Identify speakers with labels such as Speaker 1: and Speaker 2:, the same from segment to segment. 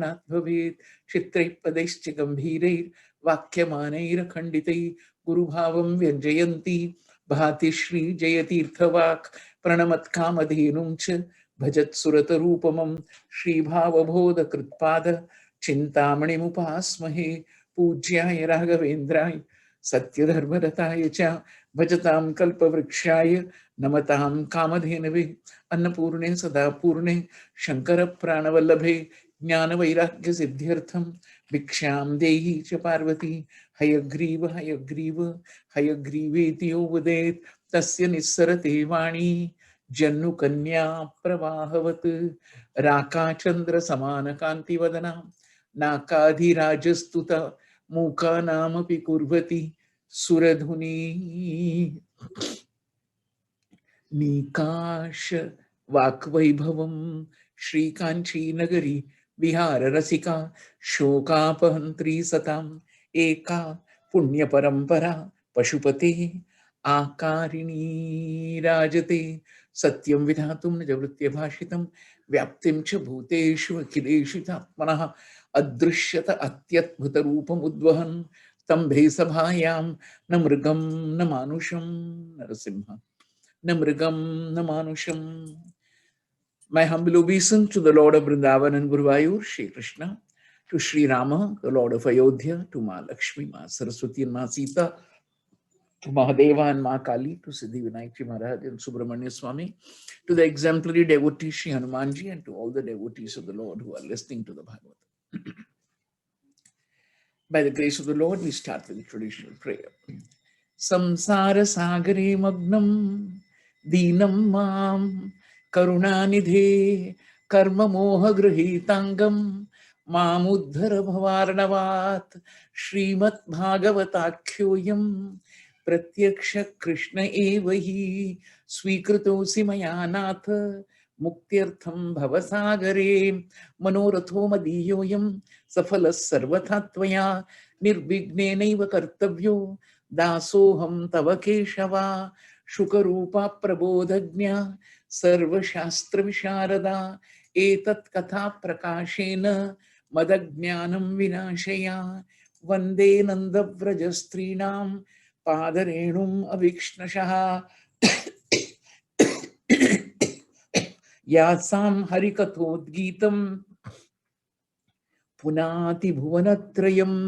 Speaker 1: भवेत् चित्रैः पदैश्च गम्भीरैर्वाक्यमानैरखण्डितैः गुरुभावं व्यञ्जयन्ती भाति श्रीजयतीर्थवाक् प्रणमत्कामधेनुं च भजत्सुरतरूपमं श्रीभावबोधकृत्पाद चिन्तामणिमुपास्महे पूज्याय राघवेन्द्राय सत्यधर्मरताय च भजतां कल्पवृक्षाय नमतां कामधेनवे अन्नपूर्णे सदा पूर्णे शङ्करप्राणवल्लभे ज्ञानवैराग्यसिद्ध्यर्थं भिक्षां देहि च पार्वती हयग्रीव हयग्रीव हयग्रीवेति यो वदेत् तस्य निस्सरते वाणी जन्नुकन्या प्रवाहवत् राकाचन्द्रसमानकान्तिवदना नाकाधिराजस्तुता मूकानामपि कुर्वती सुरधुनी नीकाश वाक्वैभवं श्रीकाञ्ची नगरी विहाररसिका शोकापहन्त्री सताम् एका पुण्यपरम्परा पशुपते आकारिणी राजते सत्यं विधातुं निजवृत्त्यभाषितं व्याप्तिं च भूतेषु अखिलेषु चात्मनः अदृश्यत अत्यद्भुतरूपमुद्वहन् स्तम्भे सभायां न मृगं न मानुषं नरसिंह न मृगं न मानुषं. My humble obeisance to the Lord of Vrindavan and Guruvayur, Shri Krishna, to Sri Rama, the Lord of Ayodhya, to Ma Lakshmi, Ma Saraswati and Ma Sita, to Mahadeva and Ma Kali, to Siddhivinayak Ji Maharaj and Subramanya Swami, to the exemplary devotee Shri Hanumanji, and to all the devotees of the Lord who are listening to the Bhagavad. By the grace of the Lord, we start with the traditional prayer. Samsara sagare magnam deenam mam karunanidhe karma moha grihitangam mamuddhara bhavarnavat Srimat Bhagavatakyoyam pratyaksha Krishna evahi swikritosi maya nath muktyartham bhavasagare manoratho madiyoyam safalas sarvathatvaya nirvignenaiva kartavyo दासोहम तव केशवा शुकरूपा प्रबोधज्ञा सर्वशास्त्र विशारदा एतत् कथा प्रकाशेन मदज्ञानं विनाशया वन्दे नन्दव्रजस्त्रीणां पादरेणुम् अविक्ष्णशः यासां हरिकथोद्गीतं पुनाति भुवनत्रयम्.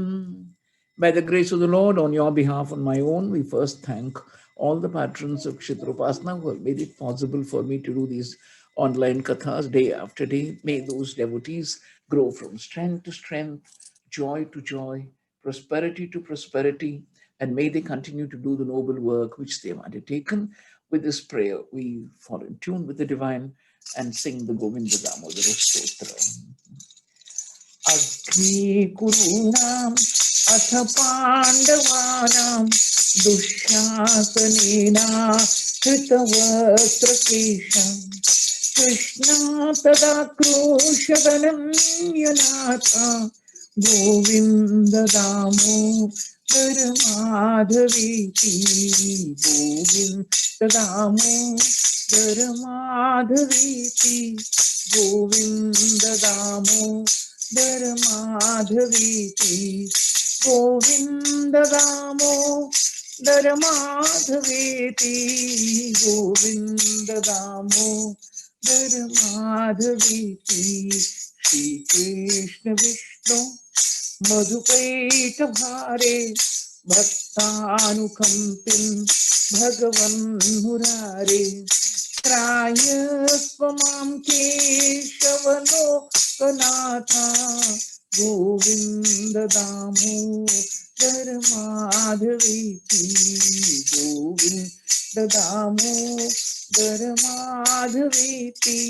Speaker 1: By the grace of the Lord, on your behalf, on my own, we first thank all the patrons of Kshetrupasana who have made it possible for me to do these online kathas day after day. May those devotees grow from strength to strength, joy to joy, prosperity to prosperity, and may they continue to do the noble work which they have undertaken. With this prayer, we fall in tune with the divine and sing the Govinda Damodara Stotra. Agni Kurunam अथ पांडवानां दुःशासनेना कृतवस्त्रकेशं कृष्णा तदा क्रोशगणन्यनाथा गोविन्द दामोदर माधवेति गोविन्द दामोदर माधवेति गोविन्द दामोदर माधवेति गोविंद दामोदर माधवेति गोविंद दामोदर माधवेति श्री कृष्ण विष्णु मधुकैट भारे भक्तानुकंपिं भगवन् मुरारे त्रायस्व मां केशवलोकनाथा गोविंद दामोदर माधवेति गोविंद दामोदर माधवेति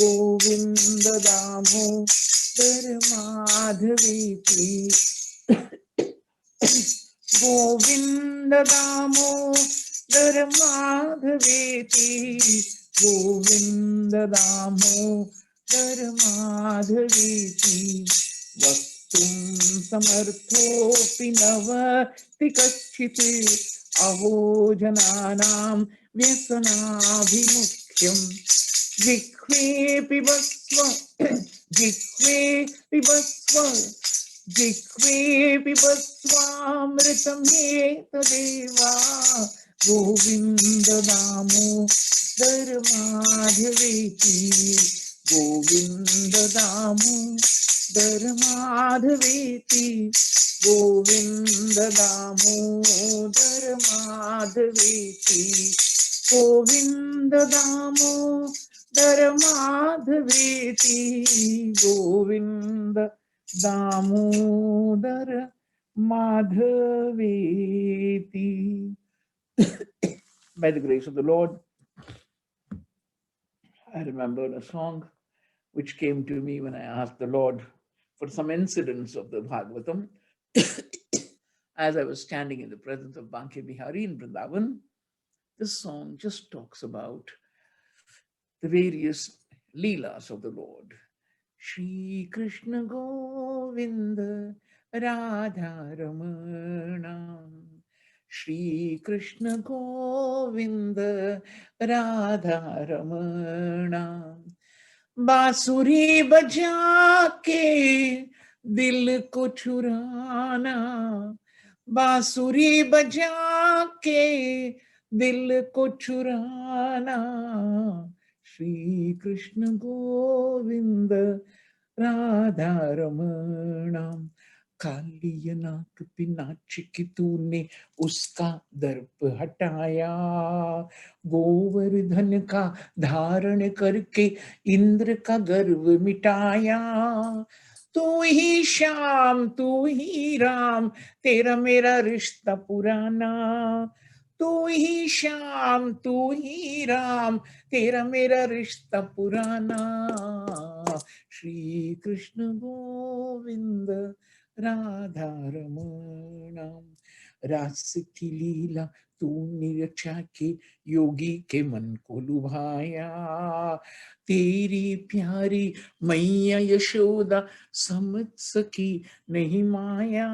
Speaker 1: गोविंद दामोदर माधवेति गोविंद दामोदर माधवेति गोविंद दामोदर माधवेति वक्तुं समर्थोऽपि नवति कश्चित् अहो जनानां व्यसनाभिमुख्यं जिह्वेऽपि जिह्वे पिबस्व जिह्वे पिबस्वामृतं एतदेवा Govind Damodar माधवेति Govind Damodar माधवेति Govind Damodar माधवेति Govind Damodar माधवेति Govind Damodar माधवेति. By the grace of the Lord, I remembered a song which came to me when I asked the Lord for some incidents of the Bhagavatam. As I was standing in the presence of Banke Bihari in Vrindavan, this song just talks about the various leelas of the Lord. Shri Krishna Govinda Radha Ramana, Shri Krishna Govinda Radha Ramana, बांसुरी बजा के दिल को चुराना, बांसुरी बजा के दिल को चुराना, श्री कृष्ण गोविंद राधा रमणा. काली नाक पे नाच के तूने उसका दर्प हटाया, गोवर्धन का धारण करके इंद्र का गर्व मिटाया. तू ही श्याम तू ही राम तेरा मेरा रिश्ता पुराना, तू ही श्याम तू ही राम तेरा मेरा रिश्ता पुराना. श्री कृष्ण गोविंद राधा रमणा. रास की लीला तूने रचा के योगी के मन को लुभाया, तेरी प्यारी मैया यशोदा समझ सकी नहीं माया.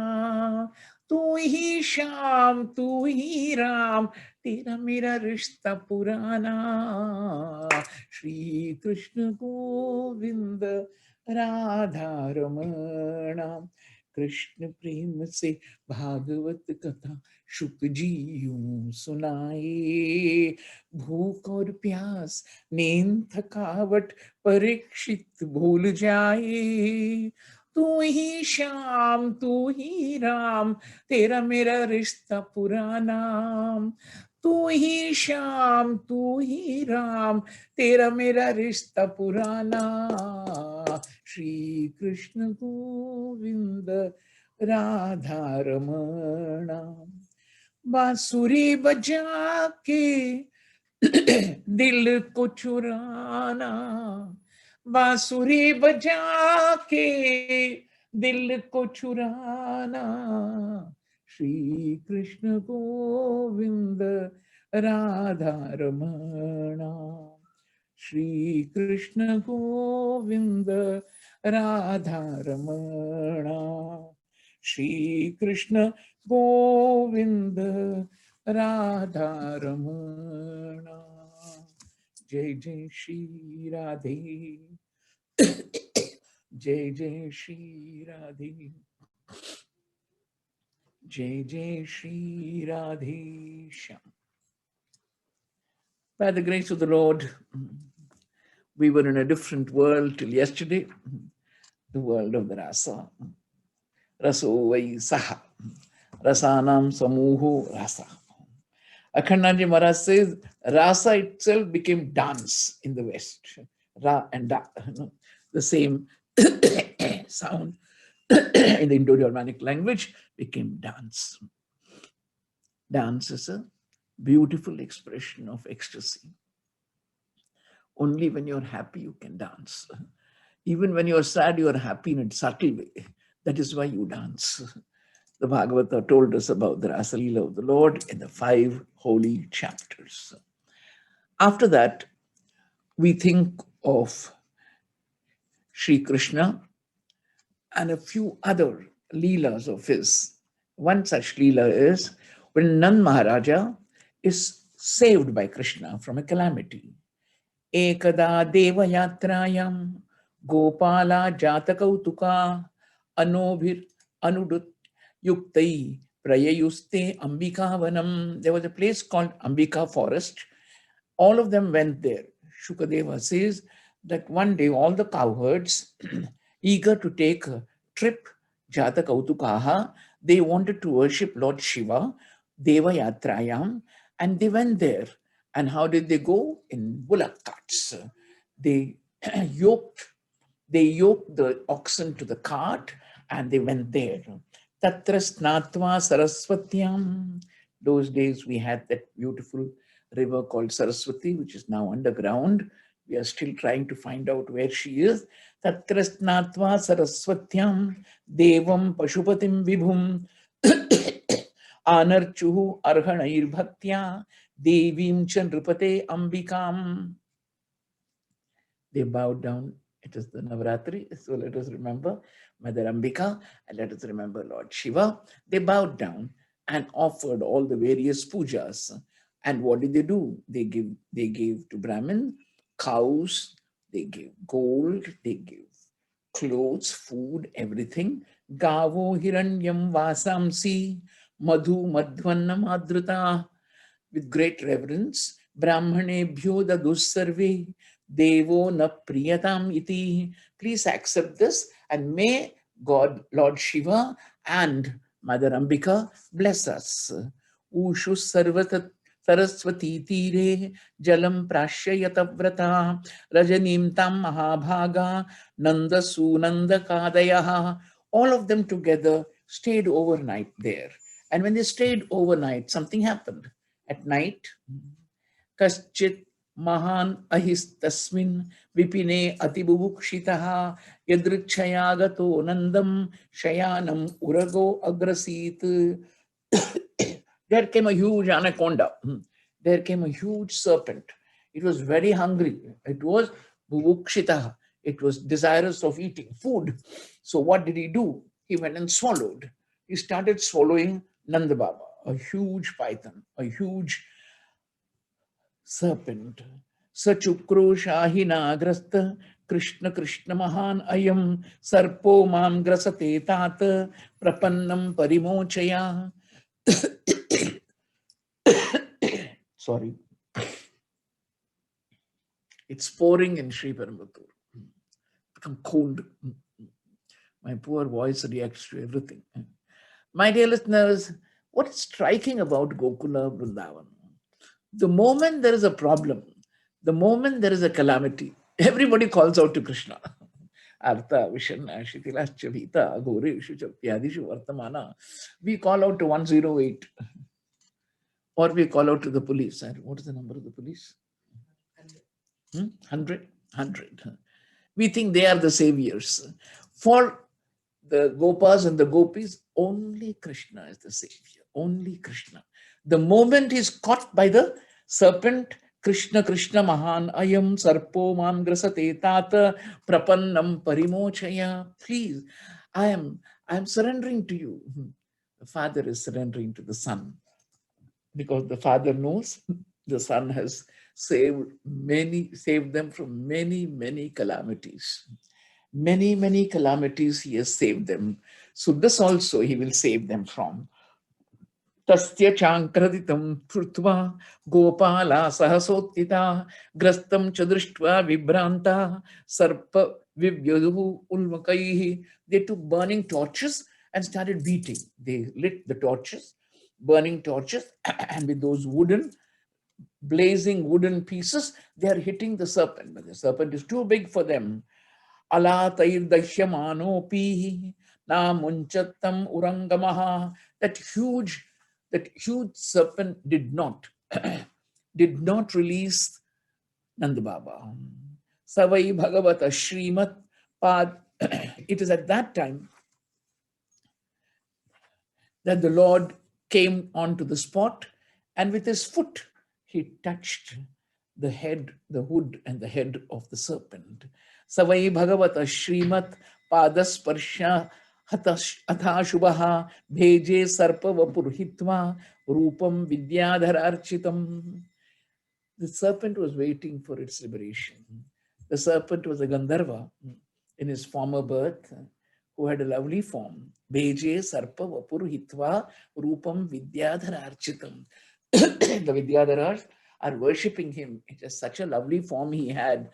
Speaker 1: तू ही श्याम तू ही राम तेरा मेरा रिश्ता पुराना. श्री कृष्ण गोविंद राधा रमणा. कृष्ण प्रेम से भागवत कथा शुक जी यूं सुनाए, भूख और प्यास नींद थकावट परीक्षित भूल जाए. तू ही श्याम तू ही राम तेरा मेरा रिश्ता पुराना, तू ही श्याम तू ही राम तेरा मेरा रिश्ता पुराना. श्री कृष्ण गोविंद राधा रमणा. बांसुरी बजा के दिल को चुराना, बांसुरी बजा के दिल को चुराना. श्री कृष्ण गोविंद राधा रमणा. श्री कृष्ण गोविंद राधा रमणा. श्री कृष्ण गोविंद राधा रमणा. जय जय श्री राधे, जय जय श्री राधे, जय जय Shri Radhe Shyam. By the grace of the Lord, we were in a different world till yesterday, the world of the rasa. Raso vai saha, rasanam samuho rasa. Akhandaji Maharaj says rasa itself became dance in the West. Ra and da, the same sound in the Indo-Germanic language became dance. Dance is a beautiful expression of ecstasy. Only when you're happy you can dance. Even when you're sad, you're happy in a subtle way. That is why you dance. The Bhagavata told us about the Rasa Leela of the Lord in the 5 holy chapters. After that, we think of Sri Krishna and a few other Leelas of his. One such Leela is when Nand Maharaja is saved by Krishna from a calamity. Ekada Devayatrayam Gopala Jatakautuka Anobhir Anudut Yuktai Prayayuste Ambikavanam. There was a place called Ambika Forest. All of them went there. Shukadeva says that one day all the cowherds, eager to take a trip, Jatakautukaha, they wanted to worship Lord Shiva, Deva Yatrayam, and they went there. And how did they go? In bullock carts. They yoked they yoked the oxen to the cart and they went there. Tatra snatva saraswatyam. Those days we had that beautiful river called Saraswati, which is now underground. We are still trying to find out where she is. Tatra snatva saraswatyam devam pashupatim vibhum anarchuhu arhanair bhaktya devim cha nripate ambikam. They bowed down. It is the Navratri, so let us remember Mother Ambika and let us remember Lord Shiva. They bowed down and offered all the various pujas. And what did they do? They gave to Brahmin cows, they gave gold, they gave clothes, food, everything. Gavo hiranyam vasamsi madhu madhvanna madruta. With great reverence, Brahmanebhyo dadussarve devo na priyatam iti. Please accept this and may God, Lord Shiva and Mother Ambika bless us. Ushu sarvatat Saraswati tire jalam prashyayata vrata rajanim tam mahabhaga nanda sunanda kadayaha. All of them together stayed overnight there. And when they stayed overnight, something happened. At night, kaschit mahan ahistasmin vipine atibubukshitaha yadrichayagato nandam shayanam urago agrasit. There came a huge anaconda. There came a huge serpent. It was very hungry. It was bubukshitaha. It was desirous of eating food. So what did he do? He went and swallowed. He started swallowing Nanda Baba, a huge python, a huge serpent. Sachukro Shahina Grasta Krishna Krishna Mahan Ayam Sarpo Mam Grasate Tata Prapannam Parimochaya. Sorry. It's pouring in Sri Perambatoor. Become cold. My poor voice reacts to everything. My dear listeners, what is striking about Gokula Vrindavan? The moment there is a problem, the moment there is a calamity, everybody calls out to Krishna. Artha, Vishanna, Shitilascha, Vita, Gori, Shuchatyadishu, Vartamana. We call out to 108 or we call out to the police. What is the number of the police? 100. We think they are the saviors. For the Gopas and the Gopis, only Krishna is the savior. Only Krishna. The moment he's caught by the serpent, Krishna Krishna Mahan Ayam Sarpo Mam Grasate Tata Prapannam Parimochaya. Please, I am surrendering to you. The father is surrendering to the son because the father knows the son has saved them from many calamities. Many calamities he has saved them. So this also he will save them from. Tasya chankraditam krutva gopala sahasottita grastam chadrishtva vibranta sarpa vivyadu ulmakaihi. They took burning torches and started beating. They lit the torches, burning torches, and with those blazing wooden pieces, they are hitting the serpent. But the serpent is too big for them. Ala tair dashyamanopi na munchattam urangamaha. That huge serpent did not release Nanda Baba. Savai Bhagavata Srimat Pad. It is at that time that the Lord came onto the spot and with his foot he touched the head, the hood and the head of the serpent. Savai Bhagavata Srimat Padasparsha Atha Shubha Bheje Sarpa Vapurhitva Rupam Vidyadhararchitam. The serpent was waiting for its liberation. The serpent was a Gandharva. in his former birth, who had a lovely form. Beje Sarpa Vapur Hitva Rupam Vidyadhara Architam. The Vidyadharas are worshipping him. It is such a lovely form he had.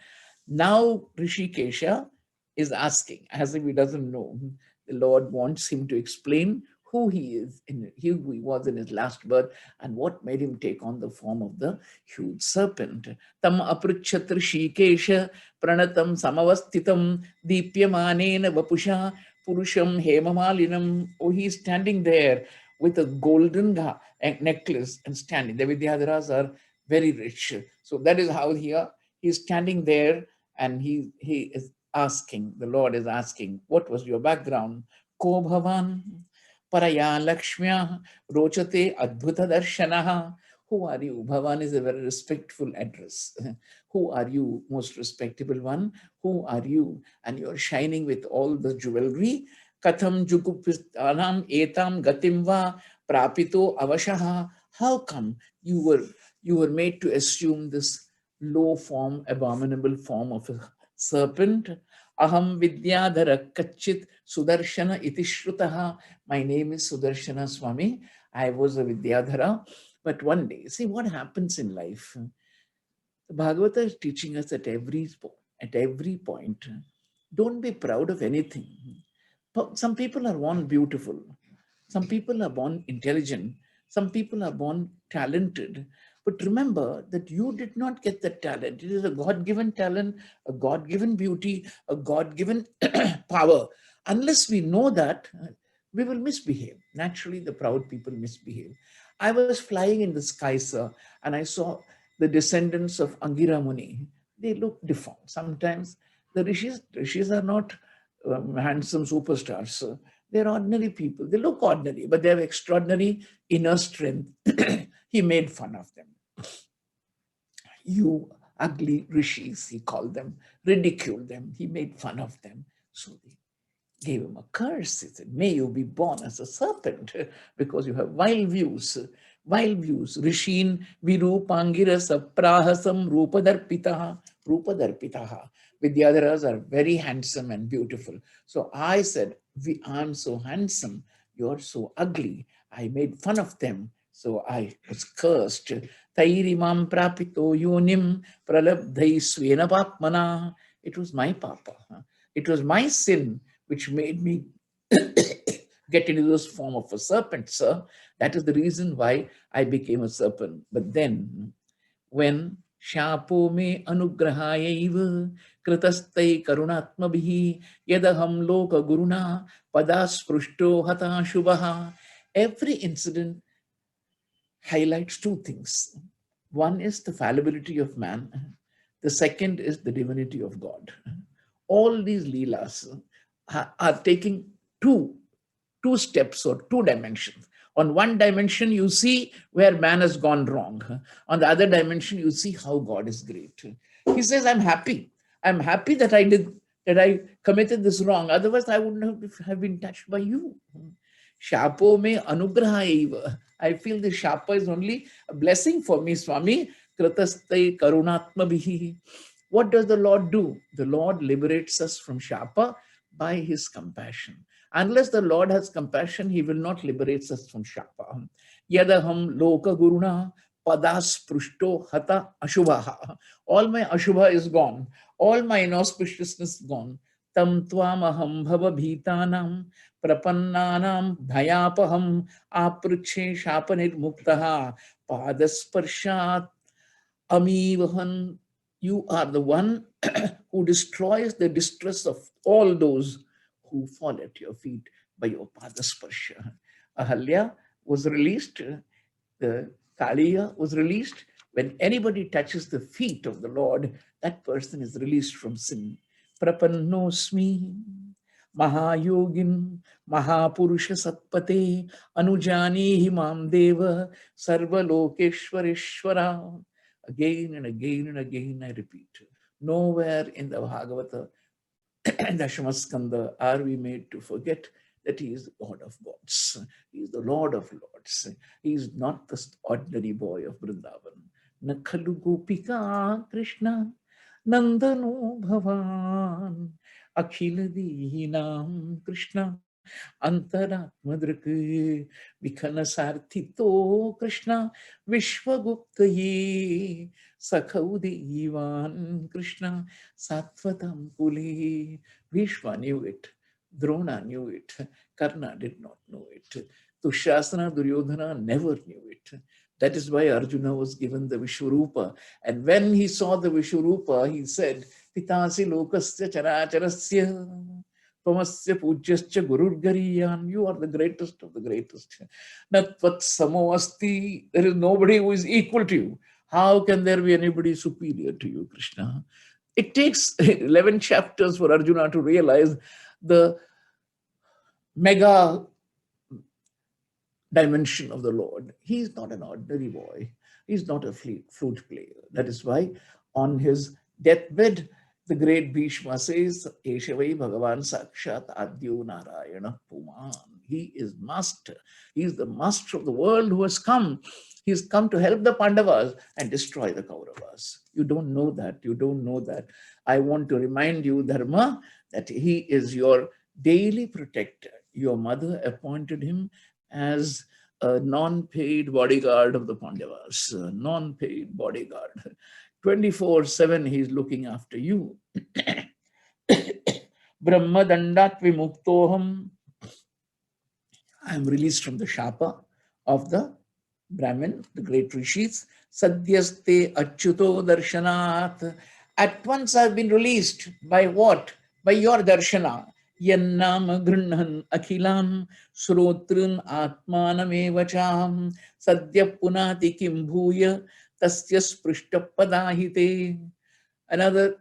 Speaker 1: Now Rishikesha is asking, as if he doesn't know. The Lord wants him to explain who he is, who he was in his last birth, and what made him take on the form of the huge serpent. Tam aprichat Rishikesha pranatam samavastitam deepyamanena vapusha purusham hemamalinam. Oh, he's standing there with a golden necklace and standing. The Vidyadharas are very rich. So that is how he's standing there, and he is asking, the Lord is asking, what was your background? Ko bhavan paraya lakshmya rochate adbhuta darshanaha. Who are you? Bhavan is a very respectful address. Who are you, most respectable one? Who are you? And you're shining with all the jewelry. Katham jugupistanam etam gatimva prapito avashaha. How come you were made to assume this low form, abominable form of a serpent? Aham vidyadhara kachit sudarshana iti shrutaha. My name is Sudarshana Swami. I was a Vidyadhara. But one day, see what happens in life. The Bhagavata is teaching us at every point, don't be proud of anything. Some people are born beautiful. Some people are born intelligent. Some people are born talented. But remember that you did not get that talent. It is a God-given talent, a God-given beauty, a God-given power. Unless we know that, we will misbehave. Naturally, the proud people misbehave. I was flying in the sky, sir, and I saw the descendants of Angira Muni. They look deformed. Sometimes the rishis are not handsome superstars. They're ordinary people. They look ordinary, but they have extraordinary inner strength. He made fun of them. You ugly rishis, he called them, ridiculed them. He made fun of them. So they gave him a curse. He said, may you be born as a serpent because you have wild views. Wild views. Rishin virupangirasa prahasam rupadarpitaha. Rupadarpitaha. Vidyadharas are very handsome and beautiful. So I said, I'm so handsome. You're so ugly. I made fun of them. So I was cursed. Tairimam prapito yonim pralabdhai svena papmana. It was my papa. It was my sin which made me get into this form of a serpent, sir. That is the reason why I became a serpent. But then, when Shapo me anugrahayaiva kritastai karunatmabhi yadaham loka guruna padas prushto hata shubha. Every incident highlights two things. One is the fallibility of man. The second is the divinity of God. All these leelas are taking two steps or two dimensions. On one dimension, you see where man has gone wrong. On the other dimension, you see how God is great. He says, I'm happy. I'm happy that I committed this wrong. Otherwise, I wouldn't have been touched by you. Shapo me anugraha eva. I feel the shapa is only a blessing for me, Swami. Kritastai karunatma bihi. What does the Lord do? The Lord liberates us from shapa by his compassion. Unless the Lord has compassion, he will not liberate us from shapa. Yadaham loka guruna padas prushto hata ashubha. All my ashubha is gone. All my inauspiciousness is gone. Tam tvamaham bhava bhitanam prapannanam bhayapaham apricche shapanirmuktaha padasparshat amivahan. You are the one who destroys the distress of all those who fall at your feet by your padasparsha. Ahalya was released, the Kaliya was released. When anybody touches the feet of the Lord, that person is released from sin. Prapannosmi Mahayogin Mahapurusha Satpate Anujani Himam Deva Sarva Lokeshwareshwara. Again and again and again I repeat. Nowhere in the Bhagavata Dashamaskanda are we made to forget that he is the God of gods. He is the Lord of lords. He is not the ordinary boy of Vrindavan. Nakhalu Gopika Krishna Nandano Bhavan Akhila Dinam Krishna Antaratmadrik Vikhanasarthito Krishna Vishwaguptaye Sakhaudevan Krishna Sattvatam Pule. Bhishma knew it, Drona knew it, Karna did not know it, Dushasana Duryodhana never knew it. That is why Arjuna was given the Vishwarupa. And when he saw the Vishwarupa, he said, Pitasi lokasya characharasya Tvamasya pujyascha gururgariyan. You are the greatest of the greatest. Natvat samo asti. There is nobody who is equal to you. How can there be anybody superior to you, Krishna? It takes 11 chapters for Arjuna to realize the mega dimension of the Lord. He is not an ordinary boy. He is not a flute player. That is why on his deathbed, the great Bhishma says, Eshavai Bhagavan Sakshat Adyo Narayana Puman. He is master. He is the master of the world who has come. He has come to help the Pandavas and destroy the Kauravas. You don't know that. You don't know that. I want to remind you, Dharma, that he is your daily protector. Your mother appointed him as a non-paid bodyguard of the Pandavas, a non-paid bodyguard. 24/7 he is looking after you. Brahma dandat vimuktoham. I am released from the shapa of the Brahmin, the great rishis. Sadhyaste achyuto darshanat. At once I have been released. By what? By your darshana. Yannam grunhan akhilam srotrun atmanamevacham sadhya punati kim bhuya tasya sprishta padahite. Another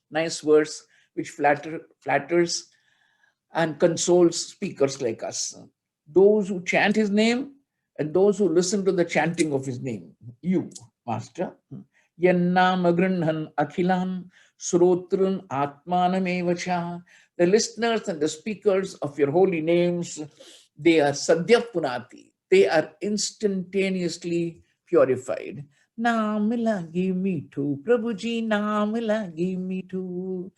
Speaker 1: nice verse which flatters and consoles speakers like us. Those who chant his name and those who listen to the chanting of his name. You, Master. Yannam agrinhan akhilam srotrun atmanamevacha. The listeners and the speakers of your holy names, they are sadhya punati. They are instantaneously purified. Naam lagi meetu, Prabhuji, naam lagi meetu.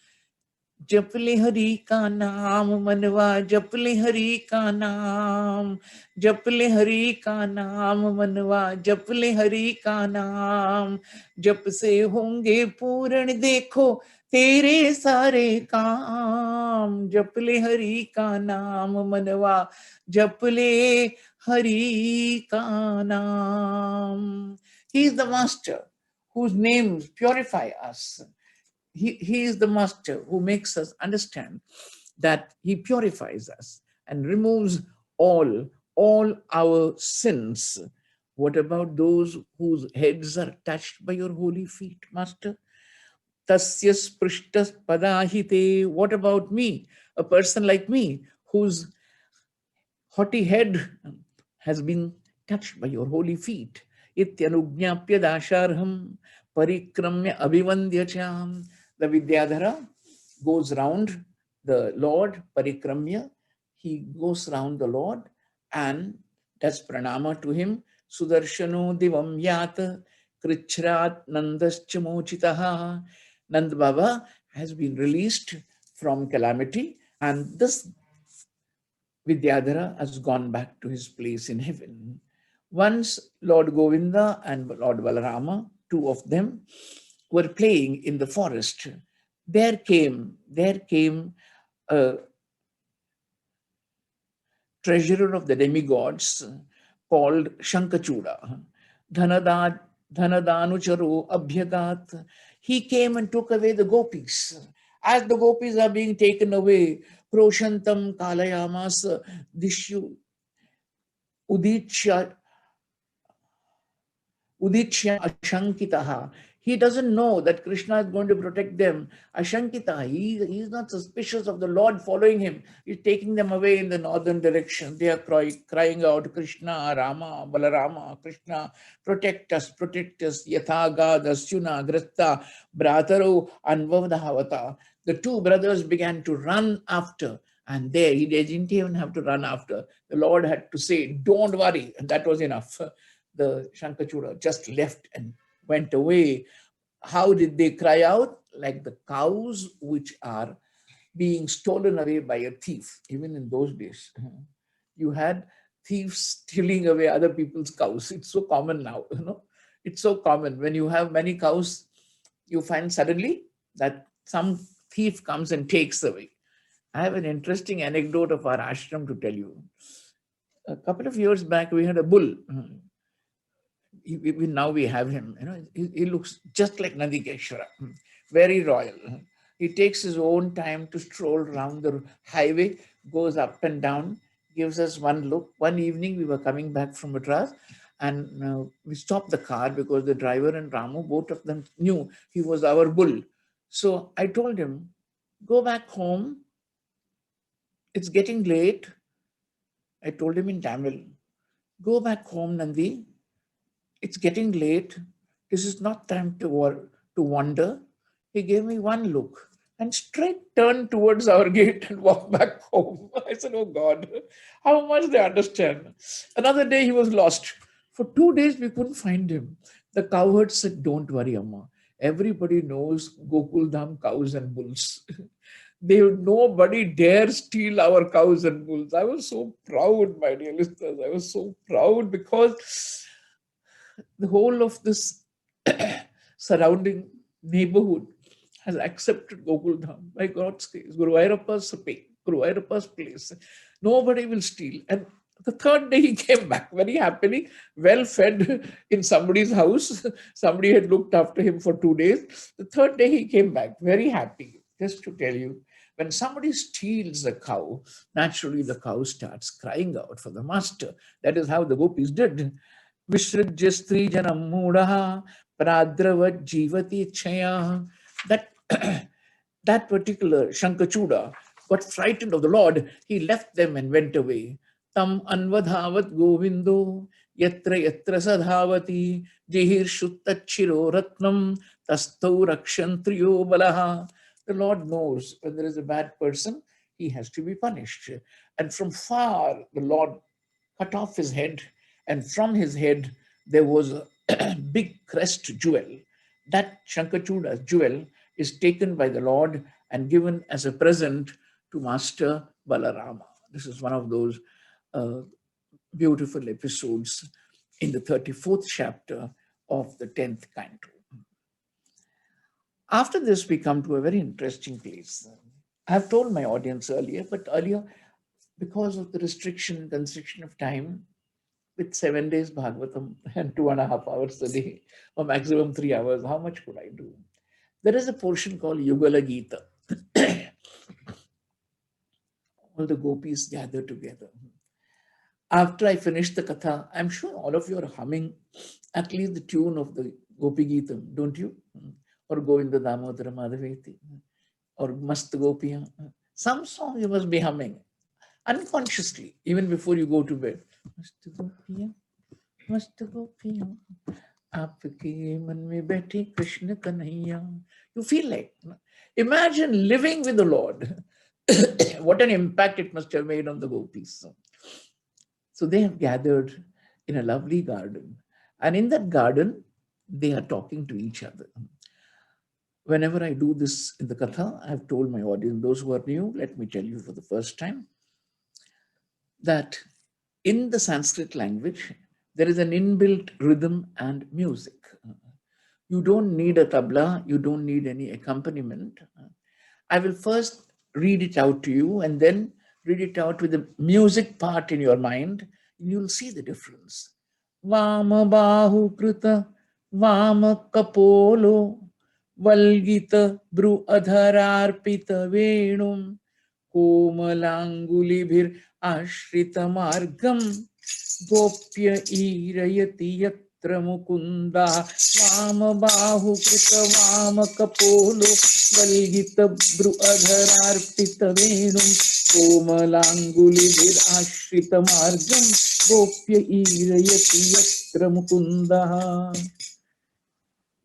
Speaker 1: जपले हरि का नाम मनवा जपले हरि का नाम जपले हरि का नाम मनवा जपले हरि का नाम जप से होंगे पूर्ण देखो तेरे सारे काम जपले हरि का नाम मनवा जपले हरि का नाम. He is the master whose names purify us. He is the master who makes us understand that he purifies us and removes all our sins. What about those whose heads are touched by your holy feet, Master? Tasya sprishtas padahite. What about me, a person like me, whose haughty head has been touched by your holy feet? Ityanugnyapya dasharham parikramya abhivandyacham. The Vidyadhara goes round the Lord, parikramya. He goes round the Lord and does pranama to him. Sudarshano divam yata krichrat nandascha mochitaha. Nand Baba has been released from calamity, and this Vidyadhara has gone back to his place in heaven. Once Lord Govinda and Lord Balarama, two of them, were playing in the forest. There came a treasurer of the demigods called Shankachuda. Dhanadanucharo Abhyagat. He came and took away the gopis. As the gopis are being taken away, Proshantam Kalayamas Dishu Uditya Ashankitaha. He doesn't know that Krishna is going to protect them. Ashankita, he is not suspicious of the Lord following him. He's taking them away in the northern direction. They are crying out, Krishna, Rama, Balarama, Krishna, protect us, Yathaga, Dasyuna, Grista, Brataro, Anvavadahavata. The two brothers began to run after. And there, he didn't even have to run after. The Lord had to say, don't worry. And that was enough. The Shankachuda just left and went away. How did they cry out? Like the cows which are being stolen away by a thief. Even in those days, you had thieves stealing away other people's cows. It's so common now, It's so common. When you have many cows, you find suddenly that some thief comes and takes away. I have an interesting anecdote of our ashram to tell you. A couple of years back, we had a bull. Now we have him. He looks just like Nandikeshwara, very royal. He takes his own time to stroll around the highway, goes up and down, gives us one look. One evening, we were coming back from Madras, and we stopped the car because the driver and Ramu, both of them knew he was our bull. So I told him, "Go back home. It's getting late." I told him in Tamil, "Go back home, Nandi. It's getting late. This is not time to wander." He gave me one look and straight turned towards our gate and walked back home. I said, "Oh God, how much they understand." Another day he was lost. For 2 days we couldn't find him. The cowherd said, "Don't worry, Amma. Everybody knows Gokul Dham cows and bulls." Nobody dare steal our cows and bulls. I was so proud, my dear listeners. I was so proud because the whole of this surrounding neighborhood has accepted Gokul Dham by God's grace, Guru place. Nobody will steal. And the third day he came back very happily, well fed in somebody's house. Somebody had looked after him for 2 days. The third day he came back very happy. Just to tell you, when somebody steals a cow, naturally the cow starts crying out for the master. That is how the gopis did. Vishrujya stri janam mudaha pradravat jivati chaya. That that particular Shankachuda got frightened of the Lord. He left them and went away. Tam anvadhavat govindo yatra yatra sadhavati jihir shuttachiro ratnam tastau rakshantriyo balaha. The Lord knows when there is a bad person, he has to be punished. And from far, the Lord cut off his head, and from his head there was a big crest jewel. That Shankachuda's jewel is taken by the Lord and given as a present to Master Balarama. This is one of those uh, beautiful episodes in the 34th chapter of the 10th canto. After this, we come to a very interesting place. I have told my audience earlier, but earlier, because of the constriction of time, with 7 days Bhagavatam and 2.5 hours a day, or maximum 3 hours, how much could I do? There is a portion called Yugala Gita. All the gopis gather together. After I finish the katha, I'm sure all of you are humming at least the tune of the Gopi Gitam, don't you? Or Govinda Damodara Madhaveti, or Mast Gopiya. Some song you must be humming unconsciously, even before you go to bed. Mast Gopiya, Mast Gopiya, Aapke man mein baithe Krishna Kanhaiya. You feel like, imagine living with the Lord. What an impact it must have made on the gopis. So they have gathered in a lovely garden. And in that garden, they are talking to each other. Whenever I do this in the Katha, I have told my audience, those who are new, let me tell you for the first time, that in the Sanskrit language, there is an inbuilt rhythm and music. You don't need a tabla, you don't need any accompaniment. I will first read it out to you and then read it out with the music part in your mind, and you'll see the difference. Vama bahu krita, vama kapolo, valgita bru adhararpita venum, komalangulibhir ashrita margam, gopya irayati yatra mukunda, vama bahu krita, vama kapolo, valgita bru adhararpita venum, komalangulibhir ashrita margam, gopya irayati yatra mukunda.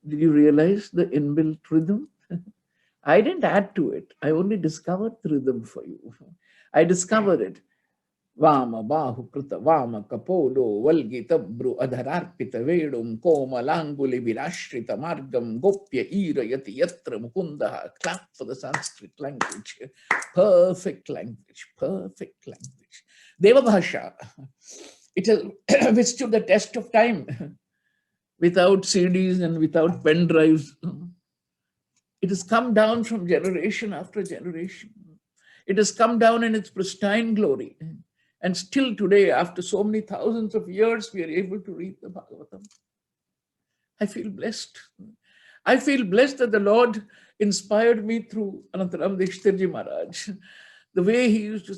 Speaker 1: Did you realize the inbuilt rhythm? I didn't add to it. I only discovered the rhythm for you. I discovered it. Vama bahu krita vama kapolo valgita bru adhararpita vedum komalanguli virashrita margam gopya ira yati yatra mukundaha. Clap for the Sanskrit language. Perfect language, perfect language. Deva Bhasha. It has withstood the test of time without CDs and without pen drives. It has come down from generation after generation. It has come down in its pristine glory. And still today, after so many thousands of years, we are able to read the Bhagavatam. I feel blessed. I feel blessed that the Lord inspired me through Anantaram Dikshitji Maharaj. The way he used to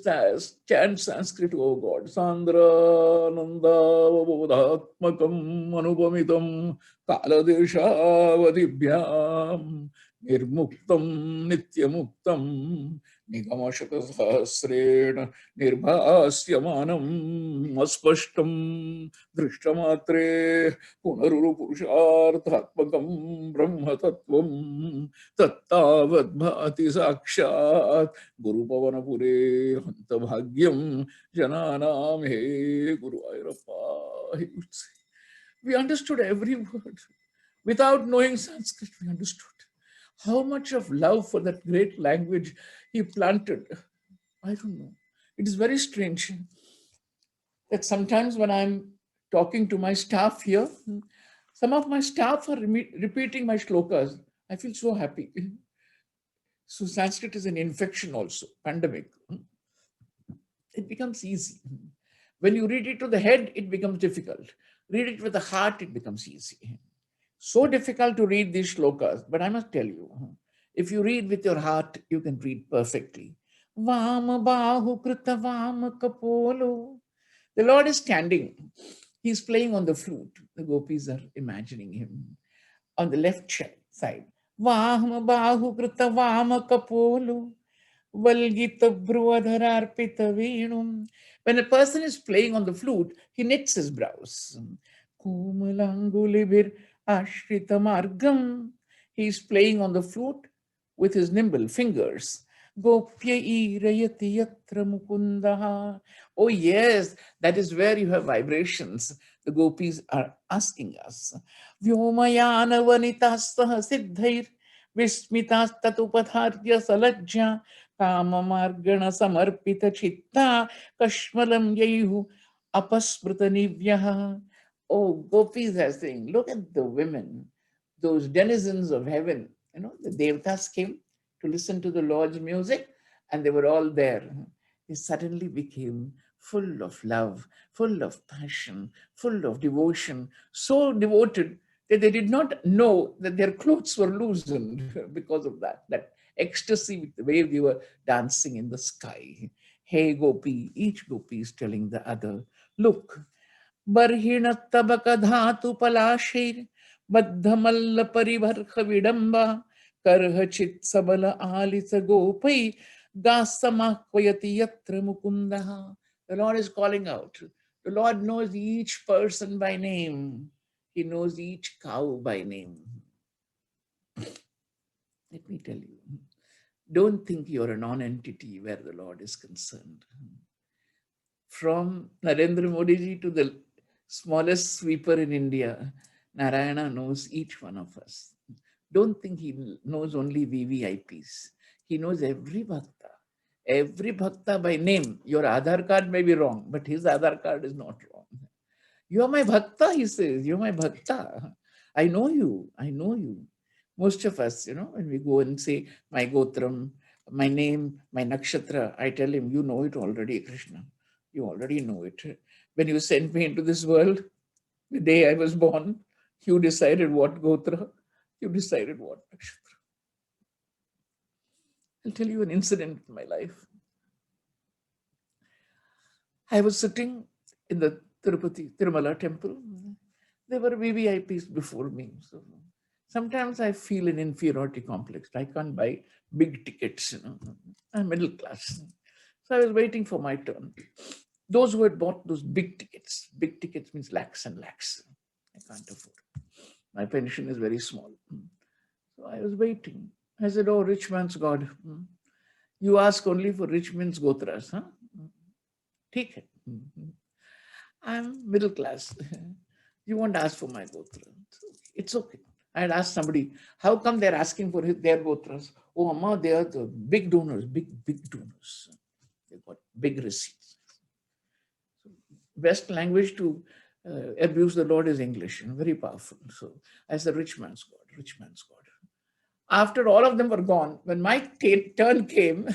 Speaker 1: chant Sanskrit, oh God, Sandra Nanda Bodhatmakam Anupamitam Kaladesha Vadibhyam Nirmuktam Nityamuktam Nigamashata Sahasrena Nirbhasyamanam Aspashtam Drishtamatre Punaruru Purusharthatmakam Brahma Tattvam Tattavadbhati Sakshat Guru Pavanapure Hantavhagyam Jananam He Guru Ayrappa. He would say. We understood every word. Without knowing Sanskrit, we understood how much of love for that great language he planted. I don't know. It is very strange that sometimes when I'm talking to my staff here, some of my staff are repeating my shlokas. I feel so happy. So Sanskrit is an infection also, pandemic. It becomes easy. When you read it to the head, it becomes difficult. Read it with the heart, it becomes easy. So difficult to read these shlokas, but I must tell you, if you read with your heart, you can read perfectly. Vama bahu krita vama kapolo. The Lord is standing. He's playing on the flute. The gopis are imagining him. On the left side. Vama bahu krita vama kapolo. Valgita bruvadhararpita venum. When a person is playing on the flute, he knits his brows. Kumalangulibhir ashrita margam. He is playing on the flute with his nimble fingers. Gopya irayati yatra mukundaha. Oh yes, that is where you have vibrations. The gopis are asking us. Vyomayana vanitastaha siddhair vismitastatupadharya salajya kamamargana samarpita chitta kashmalam yayu apasmrita nivyaha. Oh, gopis are saying, look at the women, those denizens of heaven. You know, the devatas came to listen to the Lord's music, and they were all there. They suddenly became full of love, full of passion, full of devotion, so devoted that they did not know that their clothes were loosened because of that ecstasy with the way they were dancing in the sky. Hey, Gopi, each Gopi is telling the other, look, बर्हिण तबक धातु पलाशीर बद्धमल्ल परिभर्ख विडंबा करह चित सबल आलिस गोपै गासमाह्वयति यत्र मुकुंदः. The Lord is calling out. The Lord knows each person by name. He knows each cow by name. Let me tell you, don't think you're a non-entity where the Lord is concerned. From Narendra Modi ji to the smallest sweeper in India, Narayana knows each one of us. Don't think he knows only VVIPs. He knows every bhakta. Every bhakta by name. Your Aadhaar card may be wrong, but his Aadhaar card is not wrong. You are my bhakta, he says. You're my bhakta. I know you. I know you. Most of us, you know, when we go and say my gotram, my name, my nakshatra, I tell him, you know it already, Krishna. You already know it. When you sent me into this world, the day I was born, you decided what gotra, you decided what nakshatra. I'll tell you an incident in my life. I was sitting in the Tirumala temple. There were VVIPs before me. So sometimes I feel an inferiority complex. I can't buy big tickets, you know. I'm middle class. So I was waiting for my turn. Those who had bought those big tickets means lakhs and lakhs. I can't afford. My pension is very small. So I was waiting. I said, oh, rich man's God. You ask only for rich man's gotras, huh? Take it. I'm middle class. You won't ask for my gotra. It's okay. I had asked somebody, how come they're asking for their gotras? Oh, Amma, they are the big donors, big donors. They got big receipts. Best language to abuse the Lord is English, very powerful. So, as the rich man's God, rich man's God. After all of them were gone, when my turn came,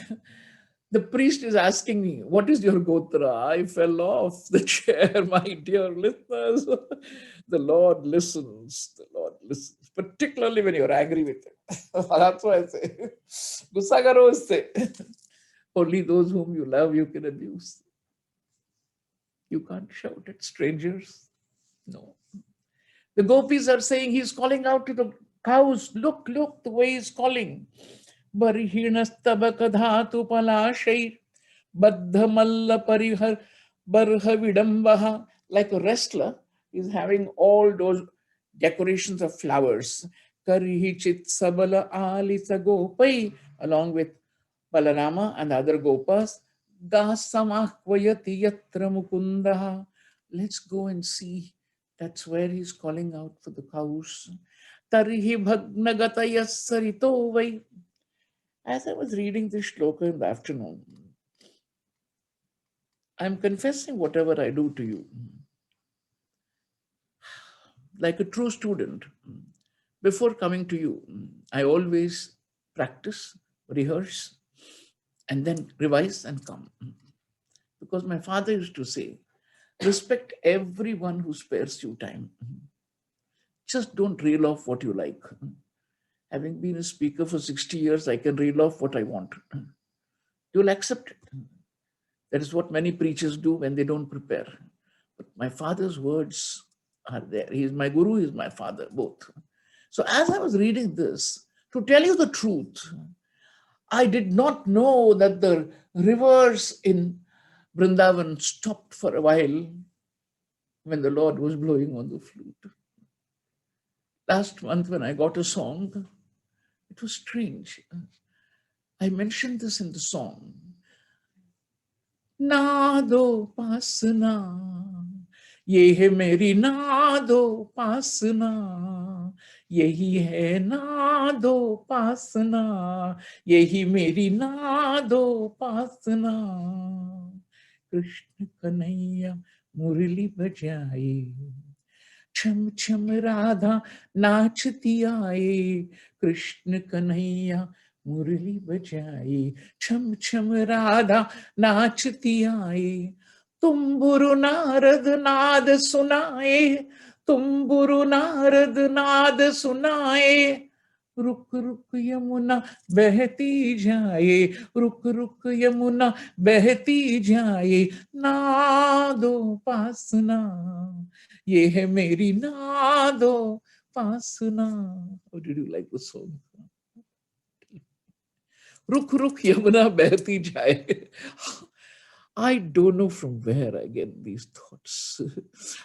Speaker 1: the priest is asking me, what is your gotra? I fell off the chair, my dear listeners. The Lord listens. The Lord listens, particularly when you're angry with him. That's why I say, Gussa karo usse. Only those whom you love, you can abuse. You can't shout at strangers. No. The gopis are saying he's calling out to the cows. Look, look, the way he's calling. Barihinastabakadhatu palashai baddhamalla parihar barhavidambaha. Like a wrestler, he's having all those decorations of flowers. Karihichit sabala alisa gopai, along with Balarama and other gopas. Gasamahvayati yatra mukundaha. Let's go and see. That's where he's calling out for the cows. Tarihi bhagnagataya sarito vai. As I was reading this shloka in the afternoon, I'm confessing whatever I do to you. Like a true student, before coming to you, I always practice, rehearse, and then revise and come. Because my father used to say, respect everyone who spares you time. Just don't reel off what you like. Having been a speaker for 60 years, I can reel off what I want. You'll accept it. That is what many preachers do when they don't prepare. But my father's words are there. He is my guru, he is my father, both. So as I was reading this, to tell you the truth, I did not know that the rivers in Vrindavan stopped for a while when the Lord was blowing on the flute. Last month when I got a song, it was strange. I mentioned this in the song. नादो पासना ये है मेरी नादो पासना यही है नादो पासना यही मेरी नादो पासना कृष्ण कन्हैया मुरली बजाए छम छम राधा नाचती आए कृष्ण कन्हैया मुरली बजाए छम छम राधा नाचती आए तुम्बुरु नारद नाद सुनाए तुम्बुरु नारद नाद सुनाए रुक रुक यमुना बहती जाए रुक रुक यमुना बहती जाए नादो पासना ये है मेरी नादो पासना. How did you like the song? Ruk ruk yamuna behti jaye. I don't know from where I get these thoughts.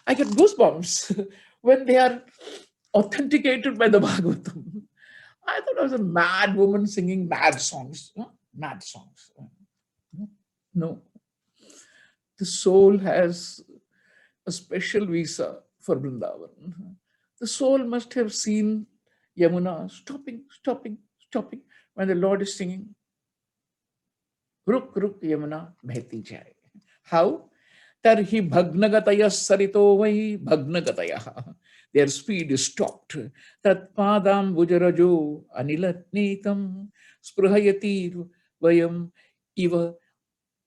Speaker 1: I get goosebumps when they are authenticated by the Bhagavatam. I thought I was a mad woman singing mad songs. Mad songs. No. The soul has a special visa for Vrindavan. The soul must have seen Yamuna stopping, stopping, stopping when the Lord is singing. Ruk ruk Yamuna behti jaye. How? Tarhi bhagnagataya sarito vai bhagnagataya. Their speed is stopped. Tat padam bujarajo anilatnetam sprahayati vayam iva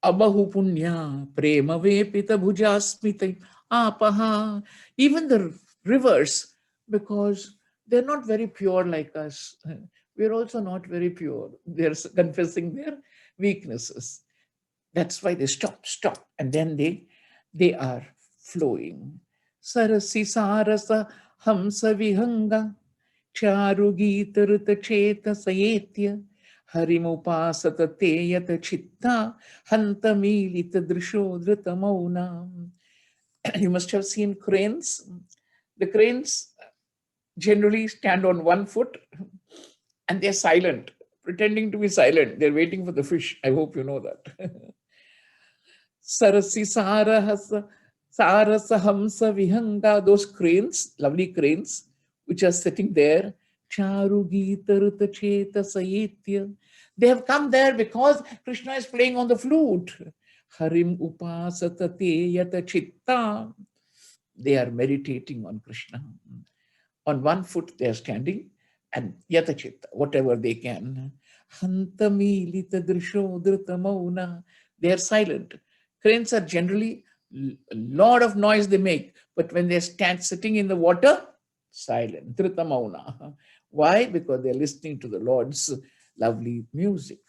Speaker 1: abahu punya prema vepita bhujasmita apaha. Even the rivers, because they're not very pure like us. We're also not very pure. They're confessing their weaknesses. That's why they stop, and then they are flowing. Sarasi sarasa hamsa vihanga charu gita rita cheta sayetya harimupasata teyata chitta hanta milita drishodrita mauna. You must have seen cranes. The cranes generally stand on one foot and they're silent, pretending to be silent. They're waiting for the fish. I hope you know that. Sarasi Sarahasa Sarasahamsa Vihanga, those cranes, lovely cranes, which are sitting there. Charu Gita Ruta Cheta Saitya. They have come there because Krishna is playing on the flute. Harim Upasatate Yata Chitta. They are meditating on Krishna. On one foot they are standing and Yatachitta, whatever they can. Hantamilita Drisho Drita Mauna. They are silent. Cranes are generally a lot of noise they make, but when they stand sitting in the water, silent. Drita Mauna. Why? Because they are listening to the Lord's lovely music.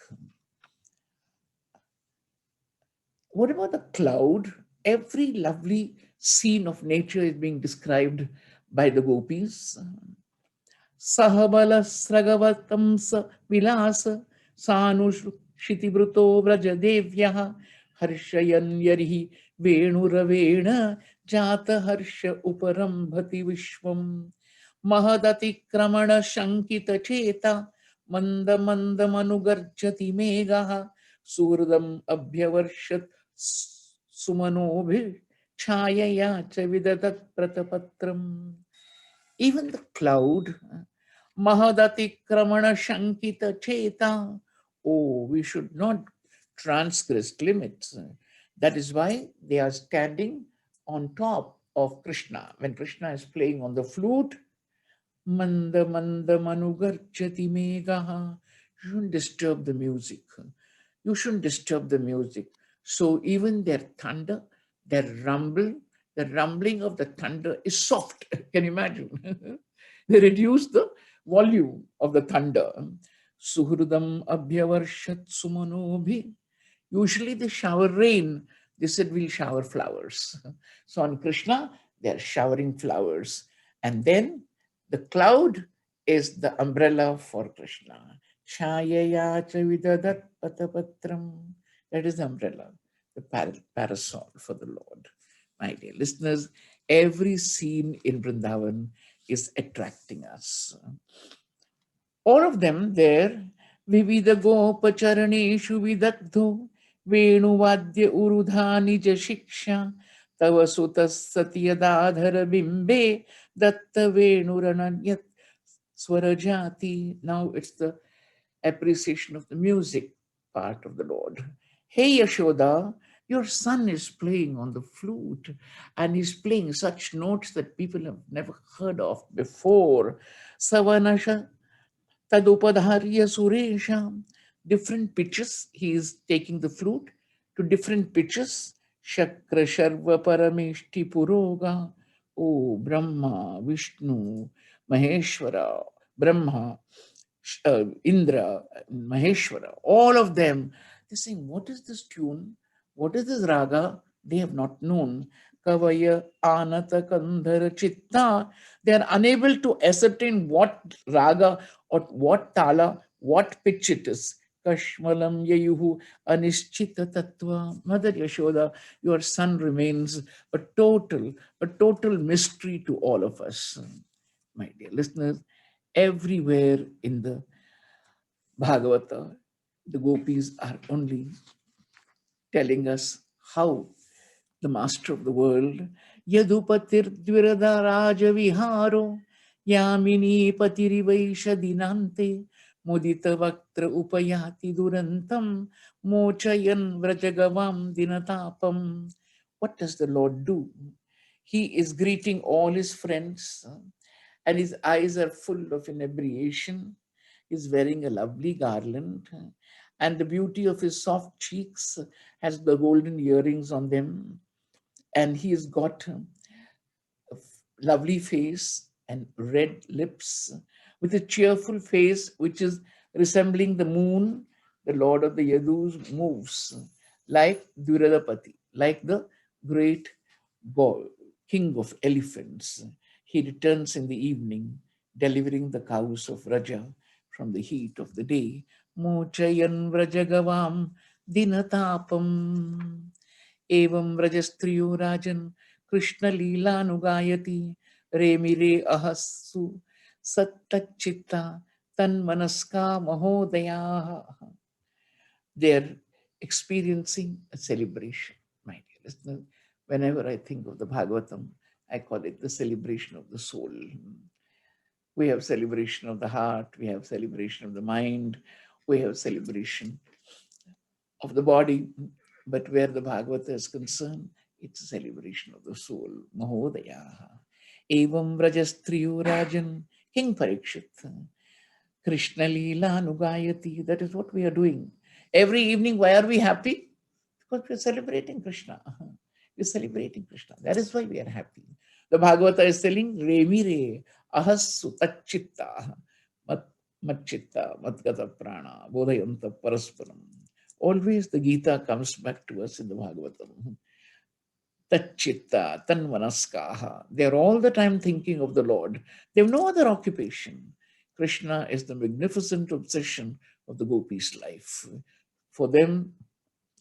Speaker 1: What about the cloud? Every lovely scene of nature is being described by the gopis. Sahabala Sragavatamsa Vilasa Sanushitibruto Vrajadevyaha Harshayan Yarihi Venuravena Jata Harsha Uparambhati Vishwam Mahadati Kramana Shankita Cheta Manda Manda Manugarjati Megaha Surdam Abhyavarshat Sumanobhi Chayaya Chavidatat Pratapatram. Even the cloud, Mahadati Kramana Shankita Cheta. Oh, we should not transgress limits. That is why they are standing on top of Krishna. When Krishna is playing on the flute, Manda Manda Manugarjati Megaha. You shouldn't disturb the music. You shouldn't disturb the music. So even their thunder, their rumble, the rumbling of the thunder is soft. Can you imagine? They reduce the volume of the thunder. Suhrudam abhyavarshat sumanobhi. Usually they shower rain. They said we'll shower flowers. So on Krishna, they're showering flowers. And then the cloud is the umbrella for Krishna. Chayaya chavidadat patapatram. That is the umbrella, the parasol for the Lord. My dear listeners, every scene in Vrindavan is attracting us. All of them there, Vivida Gopacharaneshu Vidagdho, Venuvadya Urudhani Jashiksha, Tava Sutas Satyadadhara Bimbe, Datta Venurananyat Swarajati. Now it's the appreciation of the music part of the Lord. Hey Yashoda, your son is playing on the flute and he's playing such notes that people have never heard of before. Savanasha Tadupadharya Suresham. Different pitches. He is taking the flute to different pitches. Shakra Sharva Parameshti Puroga. Oh, Brahma, Vishnu, Maheshwara, Brahma, Indra, Maheshwara, all of them, they're saying, what is this tune? What is this raga? They have not known. Kavaya Anata Kandhara Chitta. They are unable to ascertain what raga or what tala, what pitch it is. Kashmalam Yayuhu Anischita Tattva. Mother Yashoda, your son remains a total mystery to all of us. My dear listeners, everywhere in the Bhagavata, the gopis are only telling us how the master of the world, Yadupatir Dvirada Raja Viharo, Yamini Patirivaisha Dinante, Mudita Vaktra Upayati Durantam, Mochayan Vrajagavam Dinatapam. What does the Lord do? He is greeting all his friends, and his eyes are full of inebriation. He's wearing a lovely garland, and the beauty of his soft cheeks has the golden earrings on them, and he's got a lovely face and red lips with a cheerful face which is resembling the moon. The Lord of the Yadus moves like Duradapati, like the great god, king of elephants. He returns in the evening, delivering the cows of Raja from the heat of the day. Mochayan Vrajagavam Dinatapam. Evam Vrajastriyo Rajan Krishna Leela Nugayati Remire Ahassu Sattachitta Tanmanaska Mahodaya. They're experiencing a celebration, my Whenever I think of the Bhagavatam, I call it the celebration of the soul. We have celebration of the heart, we have celebration of the mind, we have celebration of the body, but where the Bhagavata is concerned, it's a celebration of the soul. Mahodaya. Evam Vrajastriyo Rajan King Parikshit. Krishna Leela Nugayati. That is what we are doing. Every evening, why are we happy? Because we are celebrating Krishna. We are celebrating Krishna. That is why we are happy. The Bhagavata is telling, Revire Ahassu Tachitta Matchitta Matgata Prana Bodhayanta Parasparam. Always the Gita comes back to us in the Bhagavatam. Tachitta, Tanmanaskaha. They are all the time thinking of the Lord. They have no other occupation. Krishna is the magnificent obsession of the gopis' life. For them,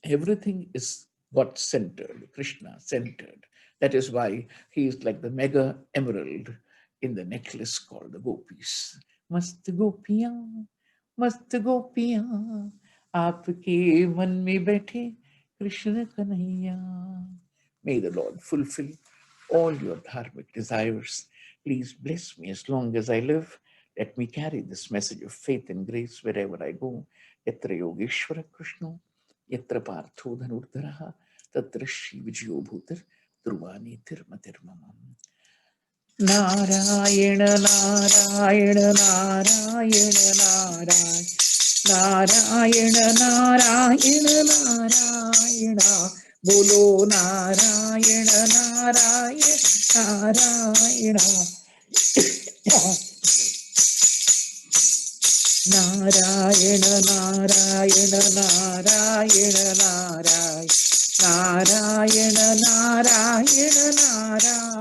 Speaker 1: everything is God centered, Krishna centered. That is why he is like the mega emerald in the necklace called the gopis. Mast gopiyan, mast gopiyan, aapke man mein baithe Krishna kanhaiya. May the Lord fulfill all your dharmic desires. Please bless me as long as I live. Let me carry this message of faith and grace wherever I go. Yatra Yogeshwara Krishna, Yatra Partho Dhanurdharaha, Tatra Shri Vijayo Bhutar, Druvani Tirmatirmamam. Narayana Narayana Narayana Narayana Narayana Narayana Bolo Narayana Narayana Narayana Narayana Narayana Narayana Narayana Narayana Narayana Narayana